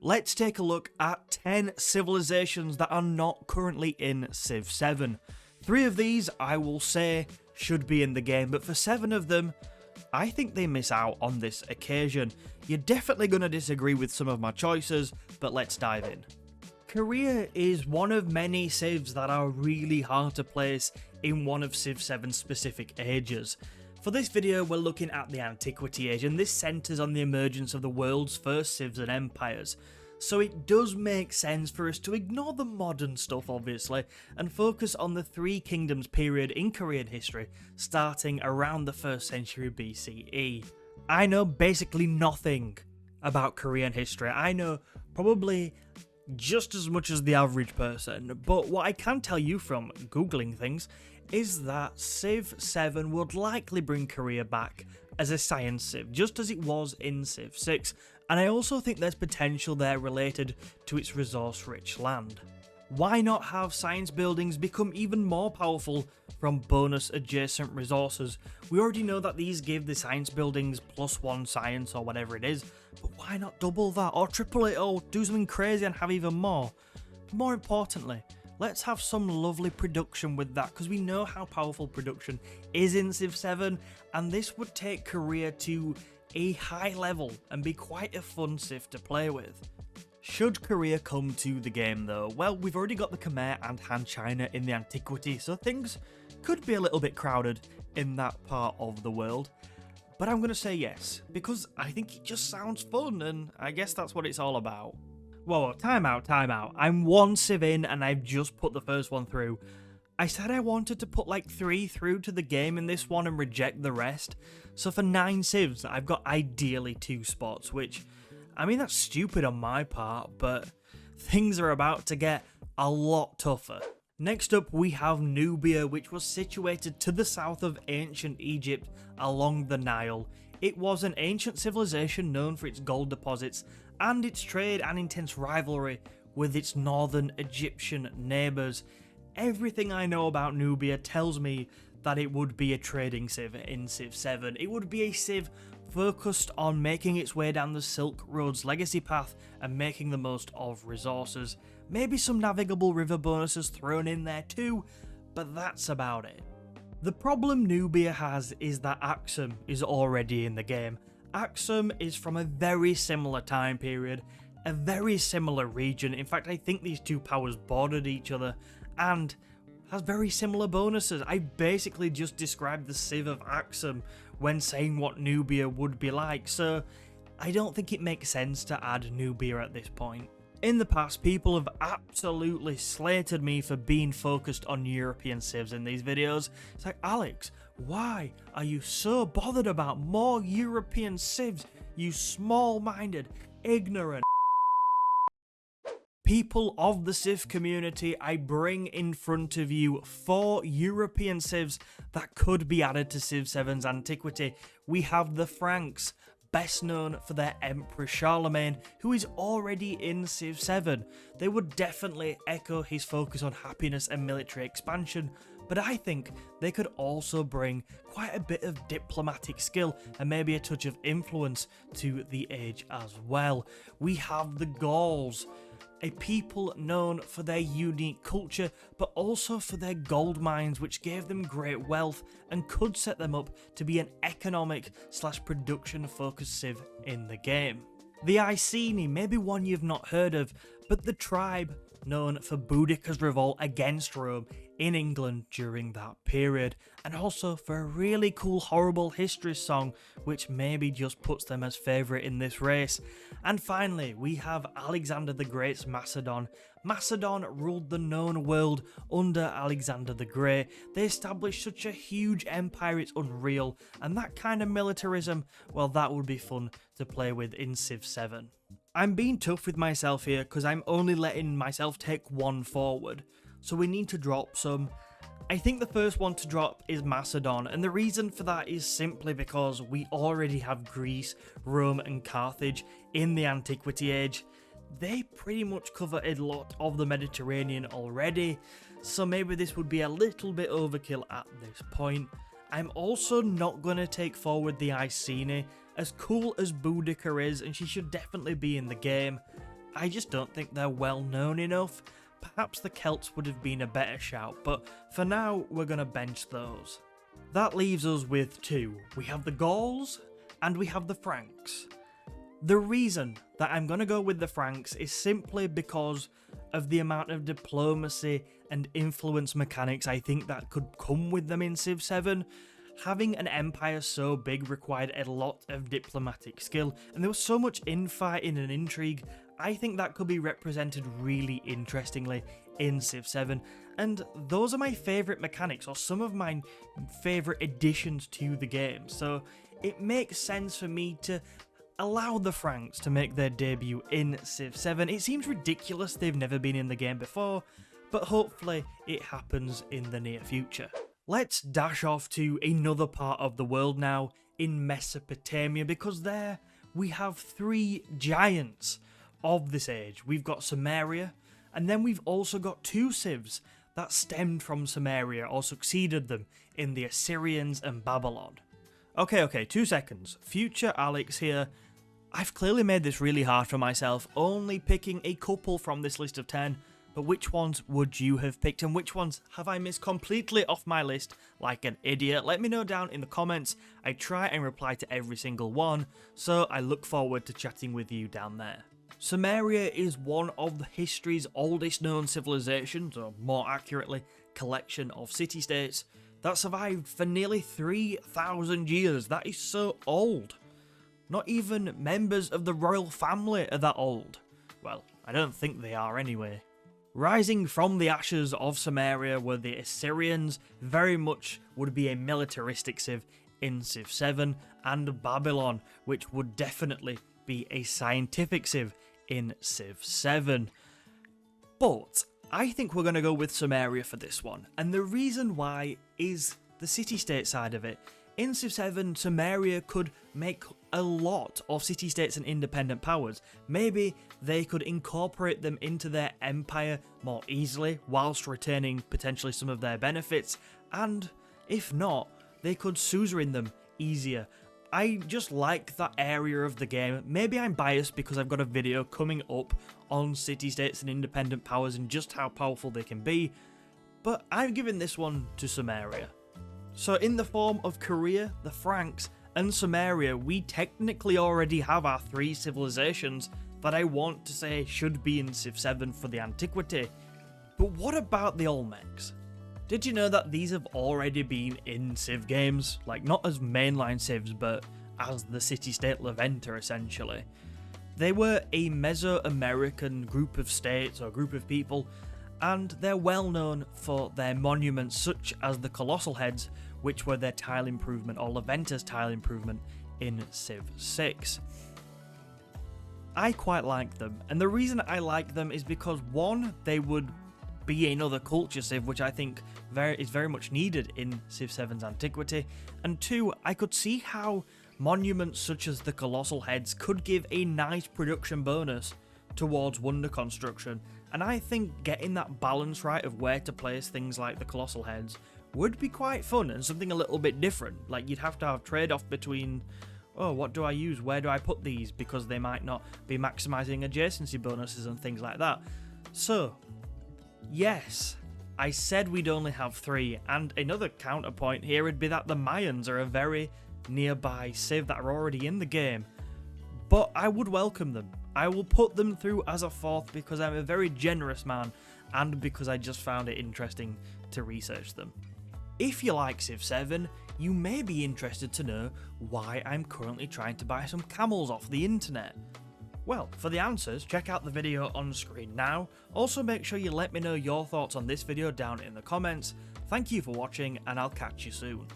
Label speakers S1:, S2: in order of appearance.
S1: Let's take a look at 10 civilizations that are not currently in Civ 7. 3 of these, I will say, should be in the game, but for 7 of them, I think they miss out on this occasion. You're definitely going to disagree with some of my choices, but let's dive in. Korea is one of many civs that are really hard to place in one of Civ 7's specific ages. For this video, we're looking at the Antiquity age, and this centres on the emergence of the world's first civs and empires. So it does make sense for us to ignore the modern stuff, obviously, and focus on the Three Kingdoms period in Korean history, starting around the 1st century BCE. I know basically nothing about Korean history. I know probably just as much as the average person, but what I can tell you from googling things is that Civ 7 would likely bring Korea back as a science civ, just as it was in Civ 6, and I also think there's potential there related to its resource-rich land. Why not have science buildings become even more powerful from bonus adjacent resources? We already know that these give the science buildings +1 science or whatever it is, but why not double that or triple it or do something crazy and have even more? More importantly, let's have some lovely production with that, because we know how powerful production is in Civ 7, and this would take Korea to a high level and be quite a fun civ to play with. Should Korea come to the game though? Well, we've already got the Khmer and Han China in the Antiquity, so things could be a little bit crowded in that part of the world. But I'm going to say yes, because I think it just sounds fun, and I guess that's what it's all about. Whoa, time out. I'm 1 civ in and I've just put the first one through. I said I wanted to put like 3 through to the game in this one and reject the rest. So for 9 civs, I've got ideally 2 spots, which, I mean, that's stupid on my part, but things are about to get a lot tougher. Next up, we have Nubia, which was situated to the south of ancient Egypt along the Nile. It was an ancient civilization known for its gold deposits and its trade and intense rivalry with its northern Egyptian neighbours. Everything I know about Nubia tells me that it would be a trading civ in Civ 7. It would be a civ focused on making its way down the Silk Road's legacy path and making the most of resources. Maybe some navigable river bonuses thrown in there too, but that's about it. The problem Nubia has is that Aksum is already in the game. Aksum is from a very similar time period, a very similar region. In fact, I think these two powers bordered each other and has very similar bonuses. I basically just described the civ of Aksum when saying what Nubia would be like, so I don't think it makes sense to add Nubia at this point. In the past, people have absolutely slated me for being focused on European civs in these videos. It's like, Alex, why are you so bothered about more European civs, you small-minded, ignorant people of the civ community? I bring in front of you 4 European civs that could be added to Civ 7's Antiquity. We have the Franks, best known for their Emperor Charlemagne, who is already in Civ 7. They would definitely echo his focus on happiness and military expansion, but I think they could also bring quite a bit of diplomatic skill and maybe a touch of influence to the age as well. We have the Gauls, a people known for their unique culture, but also for their gold mines, which gave them great wealth and could set them up to be an economic / production focused civ in the game. The Iceni, maybe one you've not heard of, but the tribe known for Boudicca's revolt against Rome in England during that period, and also for a really cool horrible history song which maybe just puts them as favourite in this race. And finally, we have Alexander the Great's Macedon. Macedon ruled the known world under Alexander the Great. They established such a huge empire it's unreal, and that kind of militarism, well, that would be fun to play with in Civ 7. I'm being tough with myself here because I'm only letting myself take 1 forward, so we need to drop some. I think the first one to drop is Macedon, and the reason for that is simply because we already have Greece, Rome and Carthage in the Antiquity age. They pretty much cover a lot of the Mediterranean already, so maybe this would be a little bit overkill at this point. I'm also not going to take forward the Iceni. As cool as Boudica is, and she should definitely be in the game, I just don't think they're well known enough. Perhaps the Celts would have been a better shout, but for now we're going to bench those. That leaves us with two. We have the Gauls and we have the Franks. The reason that I'm going to go with the Franks is simply because of the amount of diplomacy and influence mechanics I think that could come with them in Civ 7. Having an empire so big required a lot of diplomatic skill, and there was so much infighting and intrigue. I think that could be represented really interestingly in Civ 7, and those are my favourite mechanics, or some of my favourite additions to the game, so it makes sense for me to allow the Franks to make their debut in Civ 7. It seems ridiculous they've never been in the game before, but hopefully it happens in the near future. Let's dash off to another part of the world now, in Mesopotamia, because there we have three giants of this age. We've got Sumeria, and then we've also got two civs that stemmed from Sumeria or succeeded them in the Assyrians and Babylon. Okay, 2 seconds. Future Alex here. I've clearly made this really hard for myself, only picking a couple from this list of 10, but which ones would you have picked and which ones have I missed completely off my list like an idiot? Let me know down in the comments. I try and reply to every single one, so I look forward to chatting with you down there. Sumeria is one of history's oldest known civilizations, or more accurately, collection of city-states that survived for nearly 3,000 years. That is so old. Not even members of the royal family are that old. Well, I don't think they are anyway. Rising from the ashes of Sumeria were the Assyrians, very much would be a militaristic civ in Civ 7, and Babylon, which would definitely be a scientific civ in Civ 7. But I think we're going to go with Sumeria for this one, and the reason why is the city-state side of it. In Civ 7, Sumeria could make a lot of city-states and independent powers. Maybe they could incorporate them into their empire more easily, whilst retaining potentially some of their benefits, and if not, they could suzerain them easier. I just like that area of the game. Maybe I'm biased because I've got a video coming up on city-states and independent powers and just how powerful they can be, but I'm giving this one to Sumeria. So in the form of Korea, the Franks, and Sumeria, we technically already have our three civilizations that I want to say should be in Civ 7 for the Antiquity. But what about the Olmecs? Did you know that these have already been in Civ games? Like, not as mainline Civs, but as the city-state Leventer, essentially. They were a Mesoamerican group of states, or group of people, and they're well known for their monuments such as the Colossal Heads, which were their tile improvement, or Leventer's tile improvement in Civ 6. I quite like them, and the reason I like them is because, one, they would be another culture civ, which I think is very much needed in Civ 7's Antiquity, and two, I could see how monuments such as the Colossal Heads could give a nice production bonus towards wonder construction, and I think getting that balance right of where to place things like the Colossal Heads would be quite fun and something a little bit different. Like, you'd have to have trade-off between, oh, what do I use, where do I put these, because they might not be maximising adjacency bonuses and things like that. So, yes, I said we'd only have three, and another counterpoint here would be that the Mayans are a very nearby civ that are already in the game, but I would welcome them. I will put them through as a fourth because I'm a very generous man, and because I just found it interesting to research them. If you like Civ 7, you may be interested to know why I'm currently trying to buy some camels off the internet. Well, for the answers, check out the video on screen now. Also, make sure you let me know your thoughts on this video down in the comments. Thank you for watching, and I'll catch you soon.